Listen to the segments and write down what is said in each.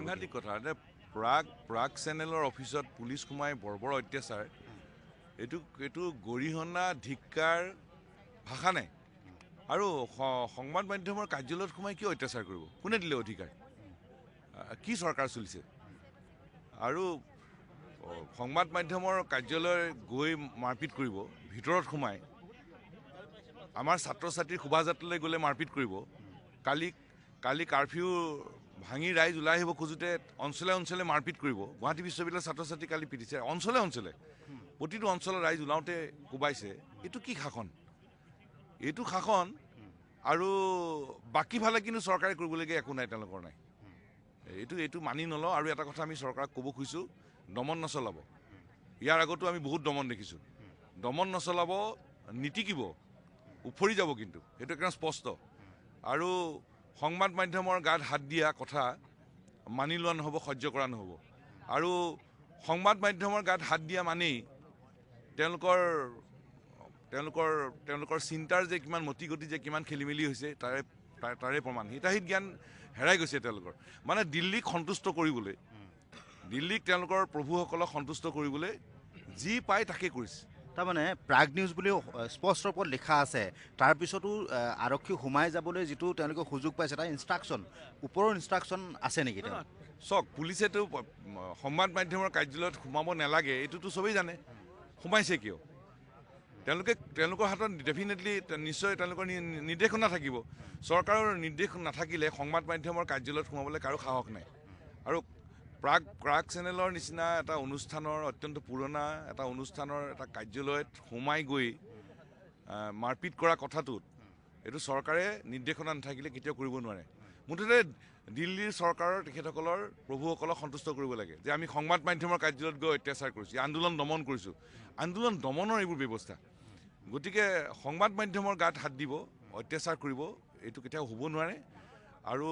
সাংঘাতিক কথা এতিয়া প্ৰাগ চেনেলৰ অফিচত পুলিচ সোমাই বৰ অত্যাচাৰ এইটো গৰিহণা ধিক্কাৰ ভাষা নাই আৰু সংবাদ মাধ্যমৰ কাৰ্যালয়ত সোমাই কিয় অত্যাচাৰ কৰিব কোনে দিলে অধিকাৰ কি চৰকাৰ চলিছে আৰু সংবাদ মাধ্যমৰ কাৰ্যালয় গৈ মাৰপিট কৰিব ভিতৰত সোমাই আমাৰ ছাত্ৰ ছাত্ৰীৰ শোভাযাত্ৰালৈ গ'লে মাৰপিট কৰিব কালি কাৰফিউ ভাঙি ৰাইজ ওলাই আহিব খোজোতে অঞ্চলে মাৰপিট কৰিব গুৱাহাটী বিশ্ববিদ্যালয়ৰ ছাত্ৰ ছাত্ৰী কালি পিটিছে অঞ্চলে প্ৰতিটো অঞ্চলৰ ৰাইজ ওলাওঁতে কোবাইছে এইটো কি শাসন এইটো শাসন আৰু বাকীফালে কিন্তু চৰকাৰে কৰিবলগীয়া একো নাই তেওঁলোকৰ নাই এইটো মানি নলওঁ আৰু এটা কথা আমি চৰকাৰক ক'ব খুজিছোঁ দমন নচলাব ইয়াৰ আগতো আমি বহুত দমন দেখিছোঁ দমন নচলাব নীতিকিব উফৰি যাব কিন্তু সেইটো একদম স্পষ্ট আৰু সংবাদ মাধ্যমৰ গাত হাত দিয়া কথা মানি লোৱা নহ'ব সহ্য কৰা নহ'ব আৰু সংবাদ মাধ্যমৰ গাত হাত দিয়া মানেই তেওঁলোকৰ চিন্তাৰ যে কিমান মতি গতি যে কিমান খেলি মেলি হৈছে তাৰে প্ৰমাণ হিতাহিত জ্ঞান হেৰাই গৈছে তেওঁলোকৰ মানে দিল্লীক সন্তুষ্ট কৰিবলৈ দিল্লীক তেওঁলোকৰ প্ৰভুসকলক সন্তুষ্ট কৰিবলৈ যি পায় তাকে কৰিছে তাৰমানে প্ৰাগ নিউজ বুলিও স্পষ্ট ৰূপত লিখা আছে তাৰপিছতো আৰক্ষী সোমাই যাবলৈ যিটো তেওঁলোকে সুযোগ পাইছে তাৰ ইনষ্ট্ৰাকশ্যন ওপৰৰ ইনষ্ট্ৰাকশ্যন আছে নেকি চাওক পুলিচেতো সংবাদ মাধ্যমৰ কাৰ্যালয়ত সোমাব নালাগে এইটোতো চবেই জানে সোমাইছে কিয় তেওঁলোকৰ হাতত ডেফিনেটলি নিশ্চয় তেওঁলোকৰ নিৰ্দেশনা থাকিব চৰকাৰৰ নিৰ্দেশ নাথাকিলে সংবাদ মাধ্যমৰ কাৰ্যালয়ত সোমাবলৈ কাৰো সাহস নাই আৰু প্ৰাগ চেনেলৰ নিচিনা এটা অনুষ্ঠানৰ অত্যন্ত পুৰণা এটা অনুষ্ঠানৰ এটা কাৰ্যালয়ত সোমাই গৈ মাৰপিট কৰা কথাটোত এইটো চৰকাৰে নিৰ্দেশনা নাথাকিলে কেতিয়াও কৰিব নোৱাৰে মুঠতে দিল্লীৰ চৰকাৰৰ তেখেতসকলৰ প্ৰভুসকলক সন্তুষ্ট কৰিব লাগে যে আমি সংবাদ মাধ্যমৰ কাৰ্যালয়ত গৈ অত্যাচাৰ কৰিছোঁ আন্দোলন দমন কৰিছোঁ আন্দোলন দমনৰ এইবোৰ ব্যৱস্থা গতিকে সংবাদ মাধ্যমৰ গাত হাত দিব অত্যাচাৰ কৰিব এইটো কেতিয়াও হ'ব নোৱাৰে আৰু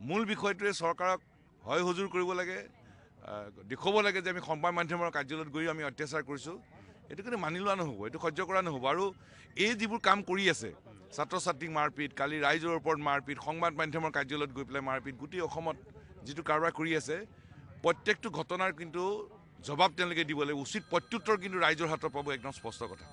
মূল বিষয়টোৱে চৰকাৰক হয় হুজুৰ কৰিব লাগে দেখুৱাব লাগে যে আমি সংবাদ মাধ্যমৰ কাৰ্যালয়ত গৈ আমি অত্যাচাৰ কৰিছোঁ এইটো কিন্তু মানি লোৱা নহ'ব এইটো সহ্য কৰা নহ'ব আৰু এই যিবোৰ কাম কৰি আছে ছাত্ৰ ছাত্ৰীক মাৰপিট কালি ৰাইজৰ ওপৰত মাৰপিট সংবাদ মাধ্যমৰ কাৰ্যালয়ত গৈ পেলাই মাৰপিট গোটেই অসমত যিটো কাৰবাৰ কৰি আছে প্ৰত্যেকটো ঘটনাৰ কিন্তু জবাব তেওঁলোকে দিব লাগিব উচিত প্ৰত্যুত্তৰ কিন্তু ৰাইজৰ হাতত পাব একদম স্পষ্ট কথা